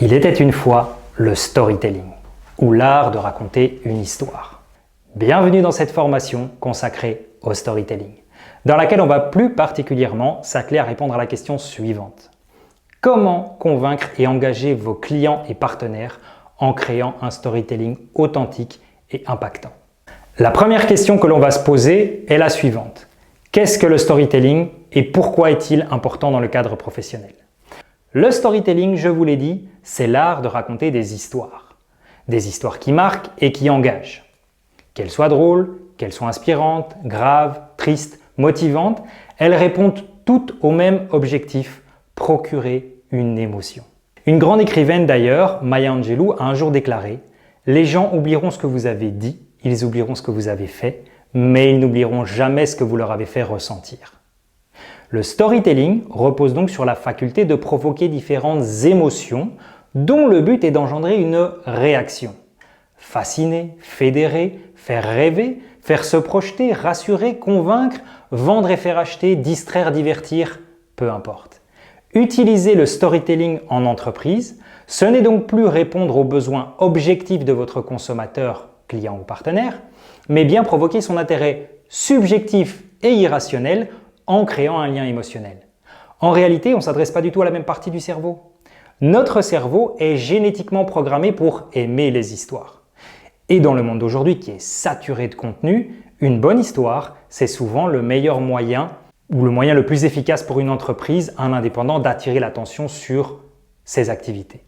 Il était une fois le storytelling, ou l'art de raconter une histoire. Bienvenue dans cette formation consacrée au storytelling, dans laquelle on va plus particulièrement s'atteler à répondre à la question suivante. Comment convaincre et engager vos clients et partenaires en créant un storytelling authentique et impactant? La première question que l'on va se poser est la suivante. Qu'est-ce que le storytelling et pourquoi est-il important dans le cadre professionnel? Le storytelling, je vous l'ai dit, c'est l'art de raconter des histoires. Des histoires qui marquent et qui engagent. Qu'elles soient drôles, qu'elles soient inspirantes, graves, tristes, motivantes, elles répondent toutes au même objectif, procurer une émotion. Une grande écrivaine d'ailleurs, Maya Angelou, a un jour déclaré « Les gens oublieront ce que vous avez dit, ils oublieront ce que vous avez fait, mais ils n'oublieront jamais ce que vous leur avez fait ressentir. » Le storytelling repose donc sur la faculté de provoquer différentes émotions dont le but est d'engendrer une réaction. Fasciner, fédérer, faire rêver, faire se projeter, rassurer, convaincre, vendre et faire acheter, distraire, divertir, peu importe. Utiliser le storytelling en entreprise, ce n'est donc plus répondre aux besoins objectifs de votre consommateur, client ou partenaire, mais bien provoquer son intérêt subjectif et irrationnel en créant un lien émotionnel. En réalité, on ne s'adresse pas du tout à la même partie du cerveau. Notre cerveau est génétiquement programmé pour aimer les histoires. Et dans le monde d'aujourd'hui qui est saturé de contenu, une bonne histoire, c'est souvent le meilleur moyen ou le moyen le plus efficace pour une entreprise, un indépendant, d'attirer l'attention sur ses activités.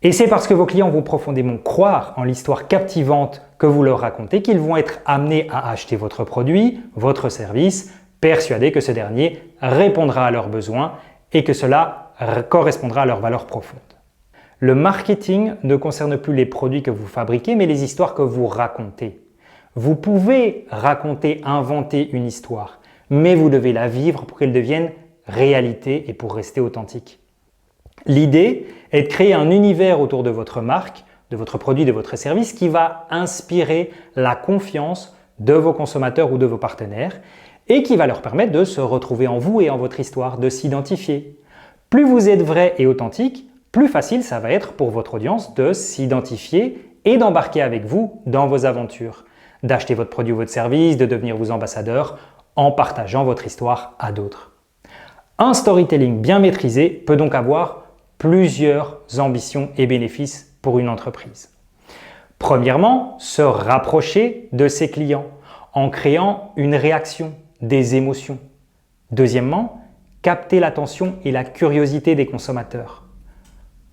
Et c'est parce que vos clients vont profondément croire en l'histoire captivante que vous leur racontez qu'ils vont être amenés à acheter votre produit, votre service, persuadés que ce dernier répondra à leurs besoins et que cela correspondra à leurs valeurs profondes. Le marketing ne concerne plus les produits que vous fabriquez, mais les histoires que vous racontez. Vous pouvez raconter, inventer une histoire, mais vous devez la vivre pour qu'elle devienne réalité et pour rester authentique. L'idée est de créer un univers autour de votre marque, de votre produit, de votre service qui va inspirer la confiance de vos consommateurs ou de vos partenaires et qui va leur permettre de se retrouver en vous et en votre histoire, de s'identifier. Plus vous êtes vrai et authentique, plus facile ça va être pour votre audience de s'identifier et d'embarquer avec vous dans vos aventures, d'acheter votre produit ou votre service, de devenir vos ambassadeurs en partageant votre histoire à d'autres. Un storytelling bien maîtrisé peut donc avoir plusieurs ambitions et bénéfices pour une entreprise. Premièrement, se rapprocher de ses clients en créant une réaction, des émotions. Deuxièmement, capter l'attention et la curiosité des consommateurs.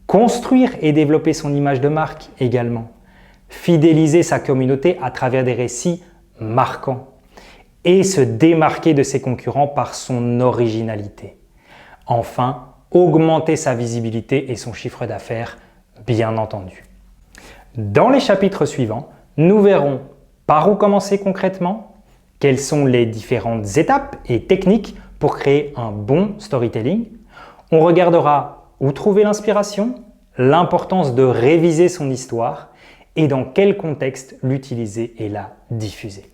Construire et développer son image de marque également. Fidéliser sa communauté à travers des récits marquants. Et se démarquer de ses concurrents par son originalité. Enfin, augmenter sa visibilité et son chiffre d'affaires, bien entendu. Dans les chapitres suivants, nous verrons par où commencer concrètement, quelles sont les différentes étapes et techniques pour créer un bon storytelling. On regardera où trouver l'inspiration, l'importance de réviser son histoire et dans quel contexte l'utiliser et la diffuser.